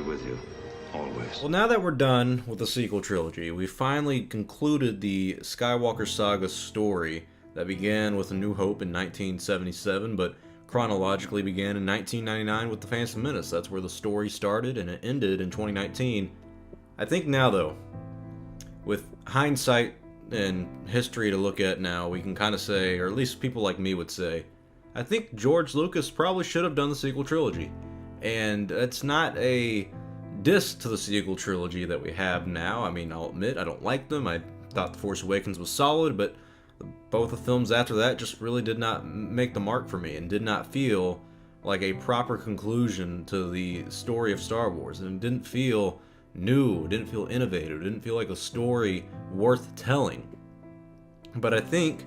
with you, always. Well, now that we're done with the sequel trilogy, we finally concluded the Skywalker Saga story that began with A New Hope in 1977, but chronologically began in 1999 with The Phantom Menace. That's where the story started, and it ended in 2019. I think now, though, with hindsight and history to look at now, we can kind of say, or at least people like me would say, I think George Lucas probably should have done the sequel trilogy. And it's not a diss to the sequel trilogy that we have now. I mean, I'll admit, I don't like them. I thought The Force Awakens was solid, but both the films after that just really did not make the mark for me and did not feel like a proper conclusion to the story of Star Wars. And it didn't feel new, it didn't feel innovative, it didn't feel like a story worth telling. But I think,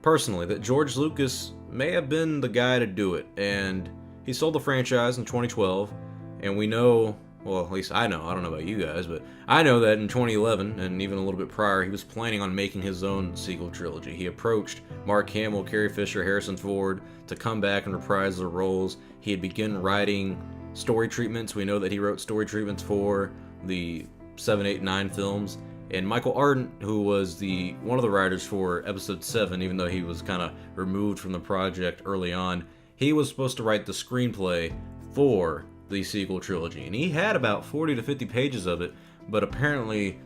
personally, that George Lucas may have been the guy to do it, and he sold the franchise in 2012, and we know, well, at least I know, I don't know about you guys, but I know that in 2011, and even a little bit prior, he was planning on making his own sequel trilogy. He approached Mark Hamill, Carrie Fisher, Harrison Ford to come back and reprise their roles. He had begun writing story treatments. We know that he wrote story treatments for the 7, 8, 9 films. And Michael Arndt, who was one of the writers for Episode 7, even though he was kind of removed from the project early on, he was supposed to write the screenplay for the sequel trilogy. And he had about 40 to 50 pages of it, but apparently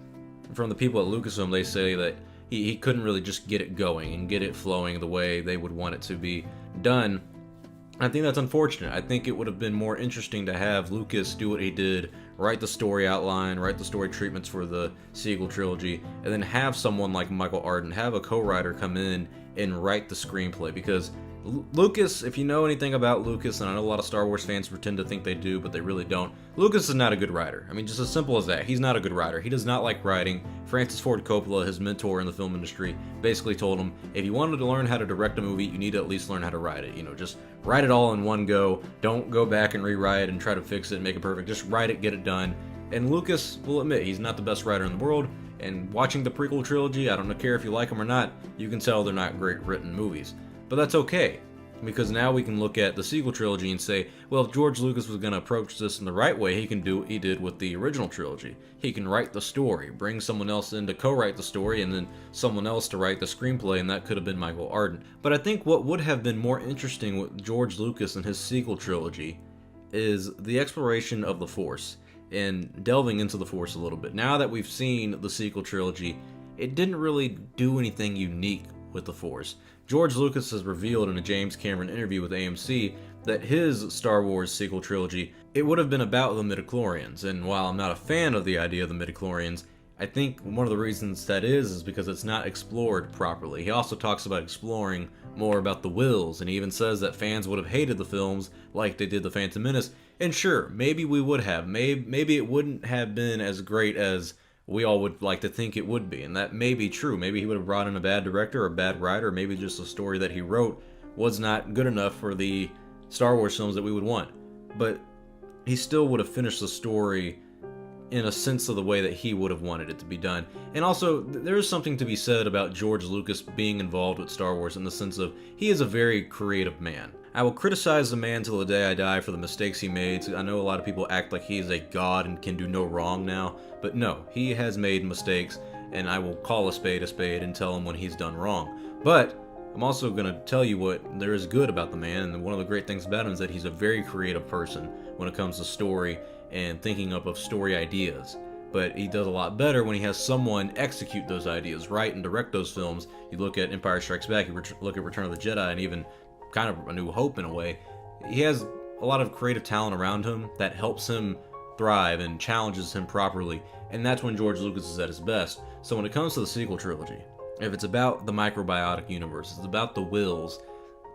from the people at Lucasfilm, they say that he couldn't really just get it going and get it flowing the way they would want it to be done. I think that's unfortunate. I think it would have been more interesting to have Lucas do what he did, write the story outline, write the story treatments for the sequel trilogy, and then have someone like Michael Arndt, have a co-writer come in and write the screenplay. Because Lucas, if you know anything about Lucas, and I know a lot of Star Wars fans pretend to think they do, but they really don't, Lucas is not a good writer. I mean, just as simple as that. He's not a good writer. He does not like writing. Francis Ford Coppola, his mentor in the film industry, basically told him, if you wanted to learn how to direct a movie, you need to at least learn how to write it. You know, just write it all in one go. Don't go back and rewrite and try to fix it and make it perfect. Just write it, get it done. And Lucas will admit he's not the best writer in the world, and watching the prequel trilogy, I don't care if you like them or not, you can tell they're not great written movies. But that's okay, because now we can look at the sequel trilogy and say, well, if George Lucas was going to approach this in the right way, he can do what he did with the original trilogy. He can write the story, bring someone else in to co-write the story, and then someone else to write the screenplay, and that could have been Michael Arndt. But I think what would have been more interesting with George Lucas and his sequel trilogy is the exploration of the Force, and delving into the Force a little bit. Now that we've seen the sequel trilogy, it didn't really do anything unique with the Force. George Lucas has revealed in a James Cameron interview with AMC that his Star Wars sequel trilogy, it would have been about the midichlorians, and while I'm not a fan of the idea of the midichlorians, I think one of the reasons that is because it's not explored properly. He also talks about exploring more about the Whills, and he even says that fans would have hated the films like they did The Phantom Menace, and sure, maybe we would have. Maybe it wouldn't have been as great as we all would like to think it would be, and that may be true. Maybe he would have brought in a bad director or a bad writer, or maybe just the story that he wrote was not good enough for the Star Wars films that we would want. But he still would have finished the story in a sense of the way that he would have wanted it to be done. And also, there is something to be said about George Lucas being involved with Star Wars in the sense of he is a very creative man. I will criticize the man till the day I die for the mistakes he made. I know a lot of people act like he is a god and can do no wrong now, but no, he has made mistakes, and I will call a spade and tell him when he's done wrong. But I'm also going to tell you what there is good about the man, and one of the great things about him is that he's a very creative person when it comes to story and thinking up of story ideas. But he does a lot better when he has someone execute those ideas, write and direct those films. You look at Empire Strikes Back, you look at Return of the Jedi, and even kind of A New Hope in a way. He has a lot of creative talent around him that helps him thrive and challenges him properly, and that's when George Lucas is at his best. So when it comes to the sequel trilogy, if it's about the microbiotic universe, it's about the Whills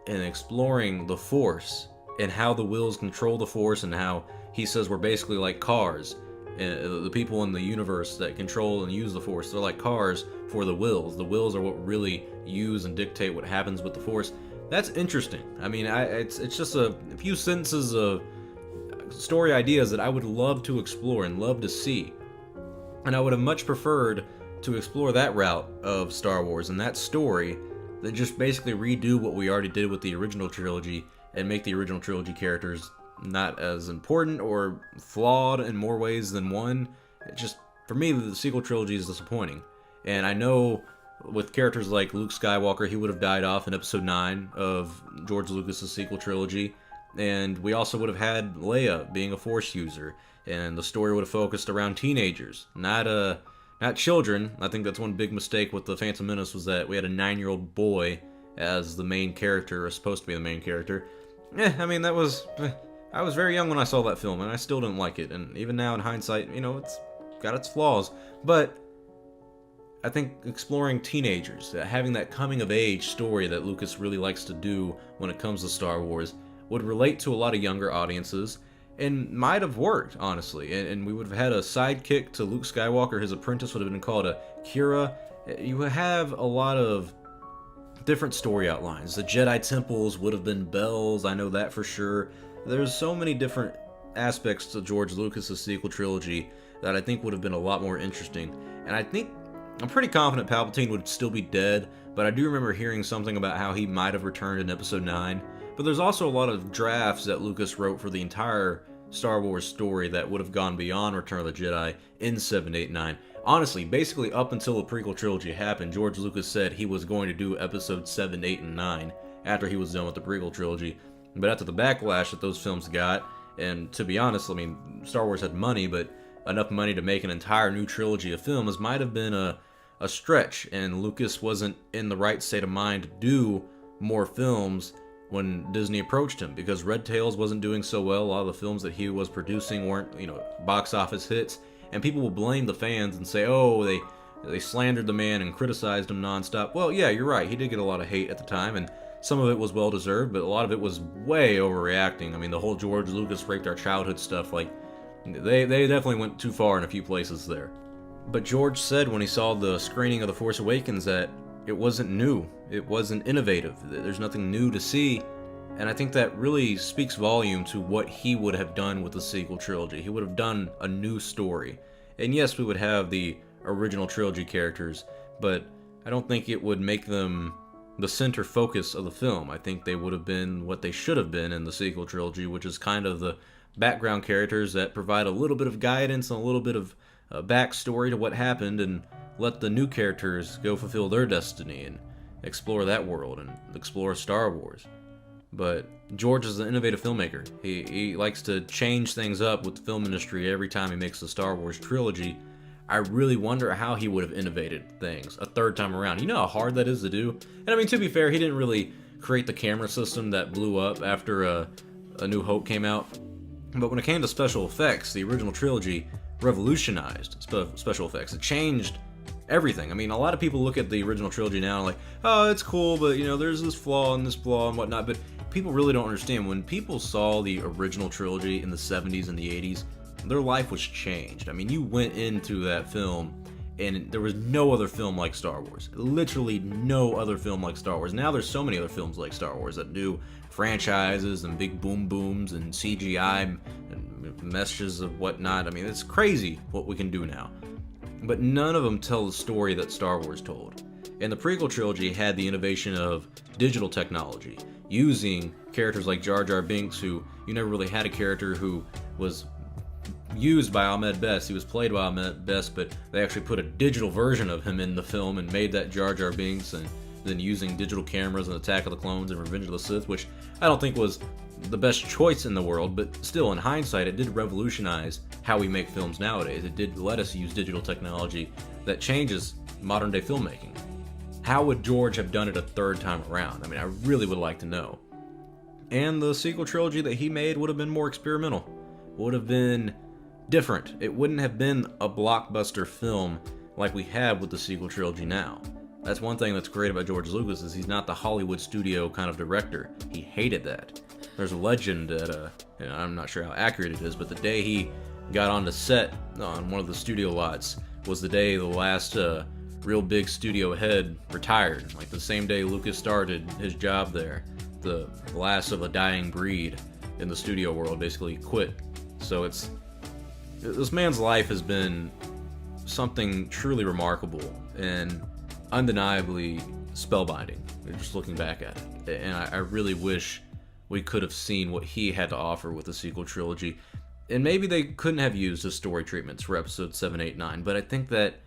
and exploring the Force and how the Whills control the Force, and how he says we're basically like cars. The people in the universe that control and use the Force, they're like cars for the Whills. The Whills are what really use and dictate what happens with the Force. That's interesting. I mean, it's just a few sentences of story ideas that I would love to explore and love to see. And I would have much preferred to explore that route of Star Wars and that story than just basically redo what we already did with the original trilogy and make the original trilogy characters not as important or flawed in more ways than one. It just, for me, the sequel trilogy is disappointing. And I know with characters like Luke Skywalker, he would have died off in episode 9 of George Lucas's sequel trilogy. And we also would have had Leia being a Force user. And the story would have focused around teenagers, not children. I think that's one big mistake with The Phantom Menace, was that we had a 9-year-old boy as the main character, or supposed to be the main character. I mean, I was very young when I saw that film, and I still didn't like it. And even now, in hindsight, it's got its flaws. But I think exploring teenagers, having that coming-of-age story that Lucas really likes to do when it comes to Star Wars, would relate to a lot of younger audiences, and might have worked, honestly. And we would have had a sidekick to Luke Skywalker. His apprentice would have been called a Kira. You have a lot of different story outlines. The Jedi temples would have been bells, I know that for sure. There's so many different aspects to George Lucas's sequel trilogy that I think would have been a lot more interesting. And I'm pretty confident Palpatine would still be dead, but I do remember hearing something about how he might have returned in episode 9. But there's also a lot of drafts that Lucas wrote for the entire Star Wars story that would have gone beyond Return of the Jedi in 7, 8, 9. Honestly, basically up until the prequel trilogy happened, George Lucas said he was going to do episodes 7, 8, and 9 after he was done with the prequel trilogy. But after the backlash that those films got, and to be honest, I mean, Star Wars had money, but enough money to make an entire new trilogy of films might have been a stretch, and Lucas wasn't in the right state of mind to do more films when Disney approached him, because Red Tails wasn't doing so well. A lot of the films that he was producing weren't, box office hits, and people will blame the fans and say, oh, they slandered the man and criticized him nonstop. Well, yeah, you're right. He did get a lot of hate at the time, and some of it was well-deserved, but a lot of it was way overreacting. I mean, the whole George Lucas raped our childhood stuff, they definitely went too far in a few places there. But George said when he saw the screening of The Force Awakens that it wasn't new, it wasn't innovative, there's nothing new to see, and I think that really speaks volume to what he would have done with the sequel trilogy. He would have done a new story. And yes, we would have the original trilogy characters, but I don't think it would make them the center focus of the film. I think they would have been what they should have been in the sequel trilogy, which is kind of the background characters that provide a little bit of guidance and a little bit of backstory to what happened, and let the new characters go fulfill their destiny and explore that world and explore Star Wars. But George is an innovative filmmaker. He likes to change things up with the film industry every time he makes the Star Wars trilogy. I really wonder how he would have innovated things a third time around. You know how hard that is to do? And I mean, to be fair, he didn't really create the camera system that blew up after A New Hope came out. But when it came to special effects, the original trilogy revolutionized special effects. It changed everything. I mean, a lot of people look at the original trilogy now and like, oh, it's cool, but there's this flaw and whatnot. But people really don't understand. When people saw the original trilogy in the 70s and the 80s, their life was changed. I mean, you went into that film and there was no other film like Star Wars. Literally no other film like Star Wars. Now there's so many other films like Star Wars that do franchises and big boom booms and CGI and meshes of whatnot. I mean, it's crazy what we can do now. But none of them tell the story that Star Wars told. And the prequel trilogy had the innovation of digital technology, using characters like Jar Jar Binks, who you never really had a character who was used by Ahmed Best. He was played by Ahmed Best, but they actually put a digital version of him in the film and made that Jar Jar Binks, and then using digital cameras in Attack of the Clones and Revenge of the Sith, which I don't think was the best choice in the world, but still, in hindsight, it did revolutionize how we make films nowadays. It did let us use digital technology that changes modern day filmmaking. How would George have done it a third time around? I mean, I really would like to know. And the sequel trilogy that he made would have been more experimental, would have been different. It wouldn't have been a blockbuster film like we have with the sequel trilogy now. That's one thing that's great about George Lucas, is he's not the Hollywood studio kind of director. He hated that. There's a legend that, I'm not sure how accurate it is, but the day he got on the set on one of the studio lots was the day the last real big studio head retired. Like the same day Lucas started his job there. The last of a dying breed in the studio world basically quit. So this man's life has been something truly remarkable and undeniably spellbinding, just looking back at it. And I really wish we could have seen what he had to offer with the sequel trilogy. And maybe they couldn't have used his story treatments for episodes 7, 8, 9, but I think that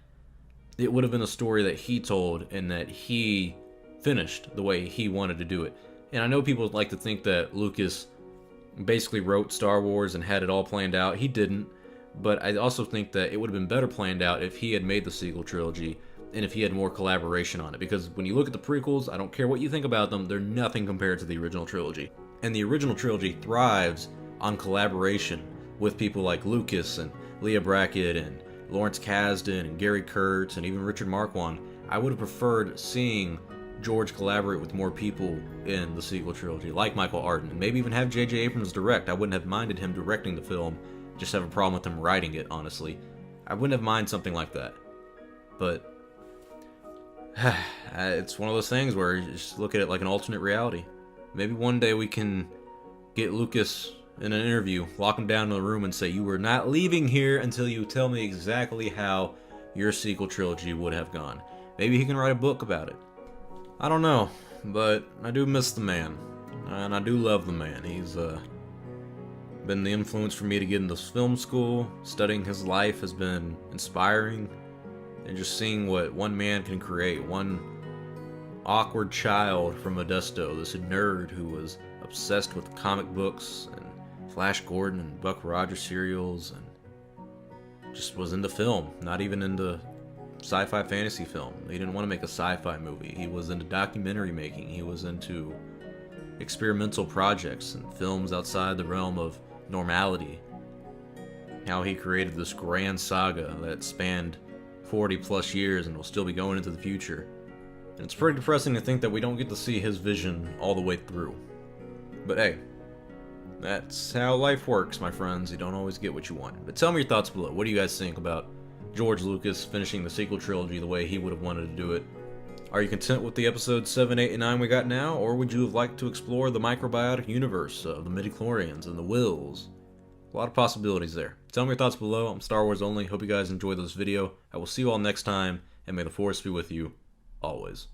it would have been a story that he told and that he finished the way he wanted to do it. And I know people like to think that Lucas basically wrote Star Wars and had it all planned out. He didn't, but I also think that it would have been better planned out if he had made the sequel trilogy and if he had more collaboration on it. Because when you look at the prequels, I don't care what you think about them, they're nothing compared to the original trilogy. And the original trilogy thrives on collaboration with people like Lucas and Leah Brackett and Lawrence Kasdan and Gary Kurtz and even Richard Marquand. I would have preferred seeing George collaborate with more people in the sequel trilogy, like Michael Arden, and maybe even have J.J. Abrams direct. I wouldn't have minded him directing the film, just have a problem with him writing it, honestly. I wouldn't have minded something like that. But it's one of those things where you just look at it like an alternate reality. Maybe one day we can get Lucas in an interview, lock him down in the room and say, you are not leaving here until you tell me exactly how your sequel trilogy would have gone. Maybe he can write a book about it. I don't know, but I do miss the man, and I do love the man. He's been the influence for me to get into film school. Studying his life has been inspiring, and just seeing what one man can create, one awkward child from Modesto, this nerd who was obsessed with comic books and Flash Gordon and Buck Rogers serials, and just was into film, not even into sci-fi fantasy film. He didn't want to make a sci-fi movie. He was into documentary making. He was into experimental projects and films outside the realm of normality. How he created this grand saga that spanned 40 plus years and will still be going into the future. And it's pretty depressing to think that we don't get to see his vision all the way through. But hey, that's how life works, my friends. You don't always get what you want. But tell me your thoughts below. What do you guys think about George Lucas finishing the sequel trilogy the way he would have wanted to do it? Are you content with the episodes 7, 8, and 9 we got now, or would you have liked to explore the microbiotic universe of the midichlorians and the Wills? A lot of possibilities there. Tell me your thoughts below. I'm Star Wars Only. Hope you guys enjoyed this video. I will see you all next time, and may the Force be with you always.